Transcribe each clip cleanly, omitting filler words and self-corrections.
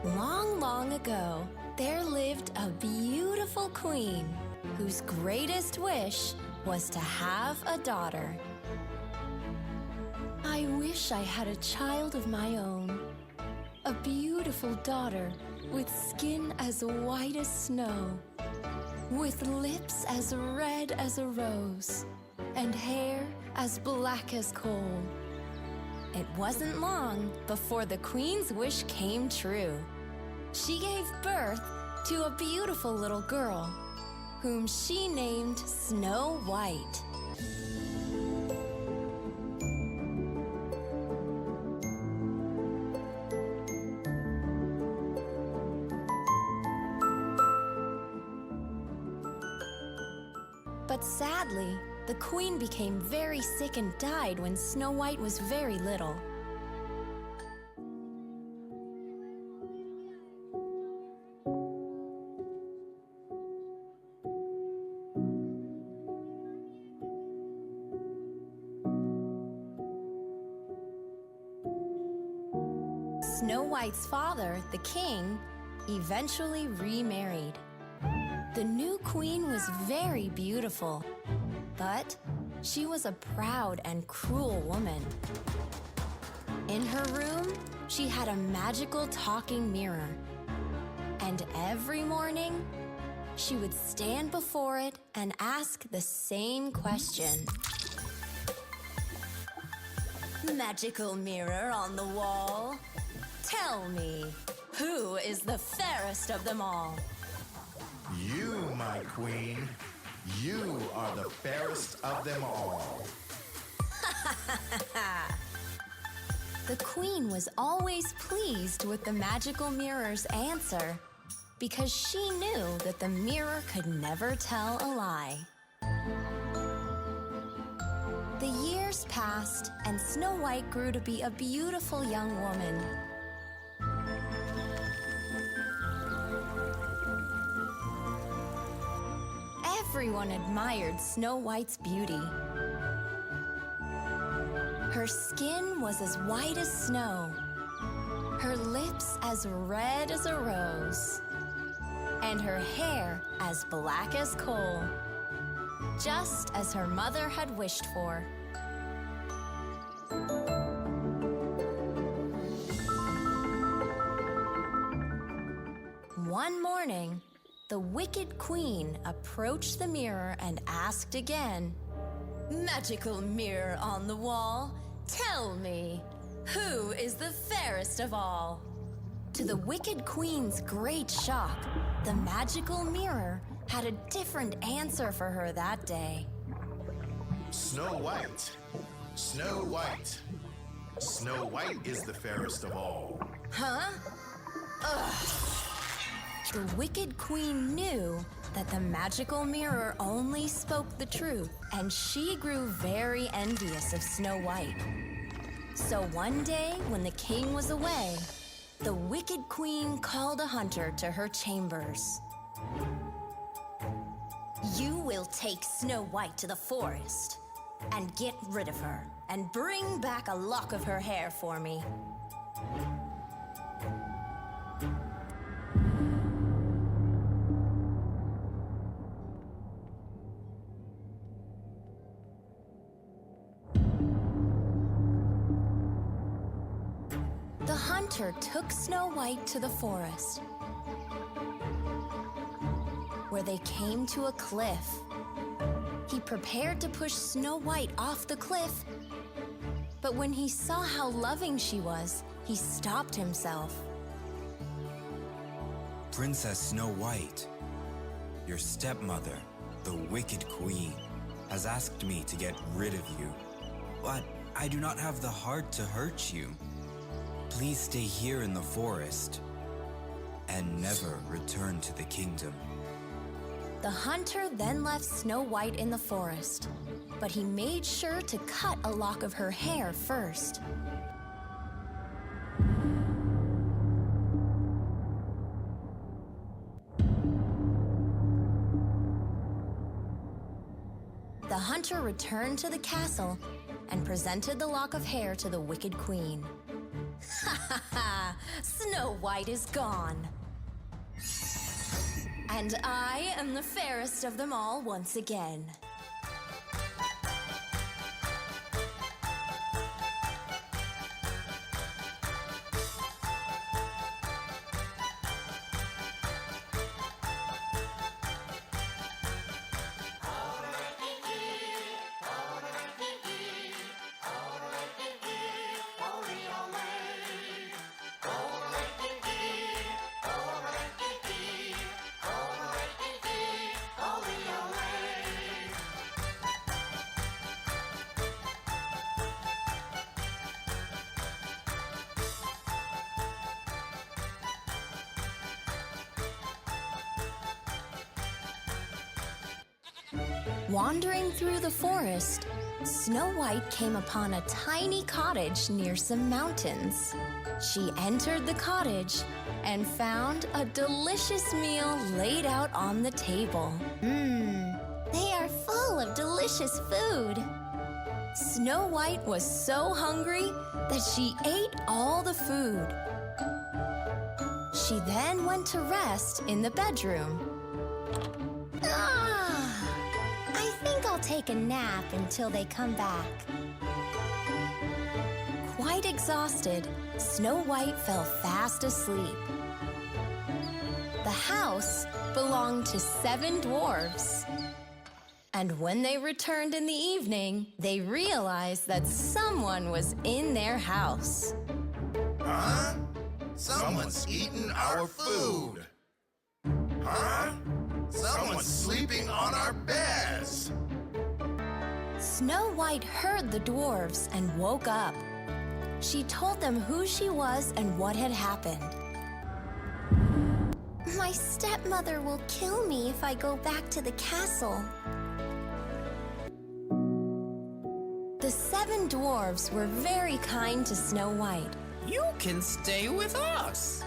Long, long ago, there lived a beautiful queen whose greatest wish was to have a daughter. I wish I had a child of my own, a beautiful daughter with skin as white as snow, with lips as red as a rose, and hair as black as coal. It wasn't long before the queen's wish came true. She gave birth to a beautiful little girl, whom she named Snow White. But sadly, the queen became very sick and died when Snow White was very little. Snow White's father, the king, eventually remarried. The new queen was very beautiful, but she was a proud and cruel woman. In her room, she had a magical talking mirror, and every morning, she would stand before it and ask the same question. Magical mirror on the wall, tell me, who is the fairest of them all? You, my queen, you are the fairest of them all. The queen was always pleased with the magical mirror's answer because she knew that the mirror could never tell a lie. The years passed, and Snow White grew to be a beautiful young woman. Everyone admired Snow White's beauty. Her skin was as white as snow, her lips as red as a rose, and her hair as black as coal, just as her mother had wished for. One morning, the wicked queen approached the mirror and asked again, "Magical mirror on the wall, tell me, who is the fairest of all?" To the wicked queen's great shock, the magical mirror had a different answer for her that day. Snow White, Snow White, Snow White is the fairest of all. Huh? Ugh. The wicked queen knew that the magical mirror only spoke the truth, and she grew very envious of Snow White. So one day, when the king was away, the wicked queen called a hunter to her chambers. "You will take Snow White to the forest and get rid of her, and bring back a lock of her hair for me." The hunter took Snow White to the forest, where they came to a cliff. He prepared to push Snow White off the cliff, but when he saw how loving she was, he stopped himself. Princess Snow White, Your stepmother, the wicked queen, has asked me to get rid of you, but I do not have the heart to hurt you. Please stay here in the forest and never return to the kingdom. The hunter then left Snow White in the forest, but he made sure to cut a lock of her hair first. The hunter returned to the castle and presented the lock of hair to the wicked queen. Ha ha ha! Snow White is gone. And I am the fairest of them all once again. Wandering through the forest, Snow White came upon a tiny cottage near some mountains. She entered the cottage and found a delicious meal laid out on the table. They are full of delicious food. Snow White was so hungry that she ate all the food. She then went to rest in the bedroom. I think I'll take a nap until they come back. Quite exhausted, Snow White fell fast asleep. The house belonged to 7 dwarfs. And when they returned in the evening, they realized that someone was in their house. Huh? Someone's eaten our food. Huh? Someone's sleeping on our beds. Snow White heard the dwarfs and woke up. She told them who she was and what had happened. My stepmother will kill me if I go back to the castle. The 7 dwarfs were very kind to Snow White. You can stay with us.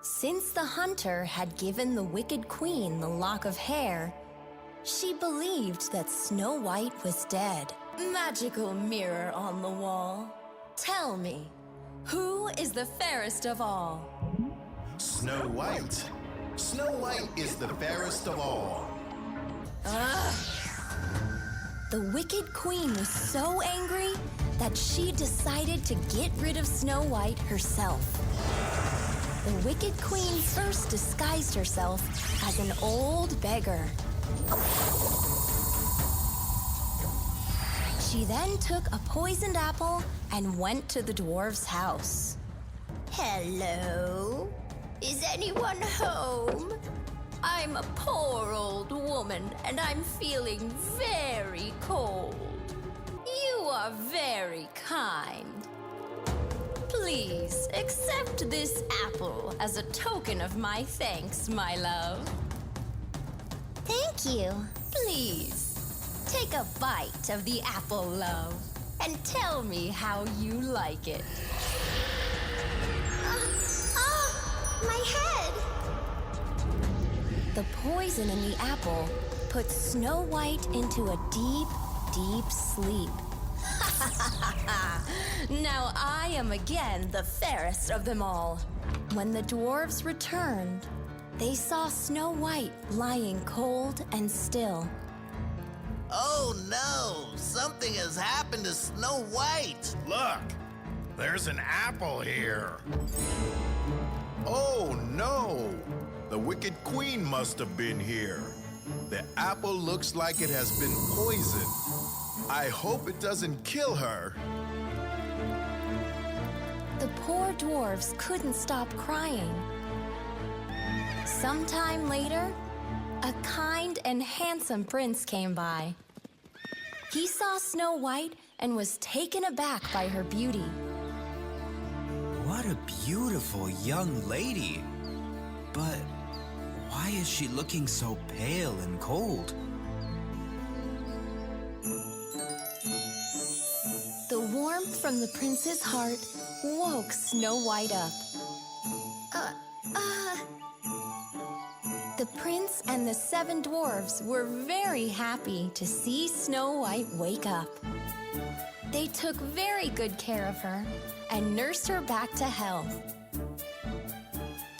Since the hunter had given the wicked queen the lock of hair, she believed that Snow White was dead. Magical mirror on the wall, tell me, who is the fairest of all? Snow White. Snow White is the fairest of all. The wicked queen was so angry that she decided to get rid of Snow White herself. The wicked queen first disguised herself as an old beggar. She then took a poisoned apple and went to the dwarf's house. Hello? Is anyone home? I'm a poor old woman and I'm feeling very cold. You are very kind. Please accept this apple as a token of my thanks, my love. Thank you. Please, take a bite of the apple, love, and tell me how you like it. My head! The poison in the apple put Snow White into a deep, deep sleep. Now I am again the fairest of them all. When the dwarves returned, they saw Snow White lying cold and still. Oh no! Something has happened to Snow White! Look, there's an apple here. Oh no! The wicked queen must have been here. The apple looks like it has been poisoned. I hope it doesn't kill her. The poor dwarfs couldn't stop crying. Sometime later, a kind and handsome prince came by. He saw Snow White and was taken aback by her beauty. What a beautiful young lady. But why is she looking so pale and cold? The warmth from the prince's heart woke Snow White up. The prince and the 7 dwarfs were very happy to see Snow White wake up. They took very good care of her and nursed her back to health.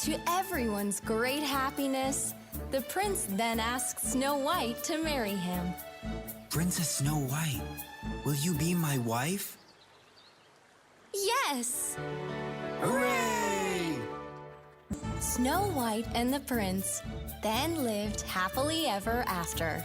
To everyone's great happiness, the prince then asked Snow White to marry him. Princess Snow White, will you be my wife? Yes! Hooray! Snow White and the prince then lived happily ever after.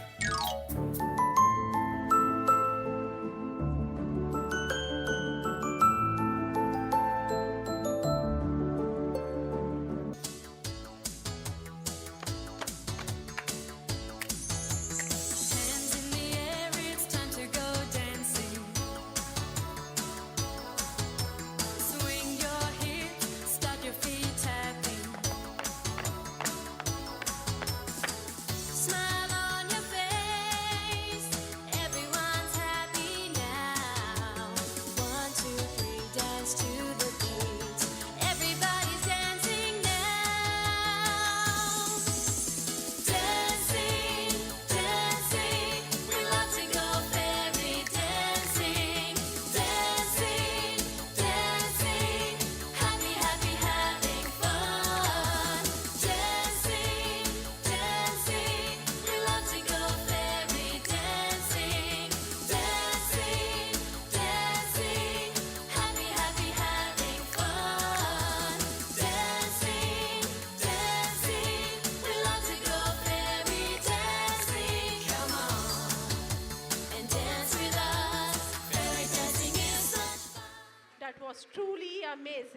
That was truly amazing.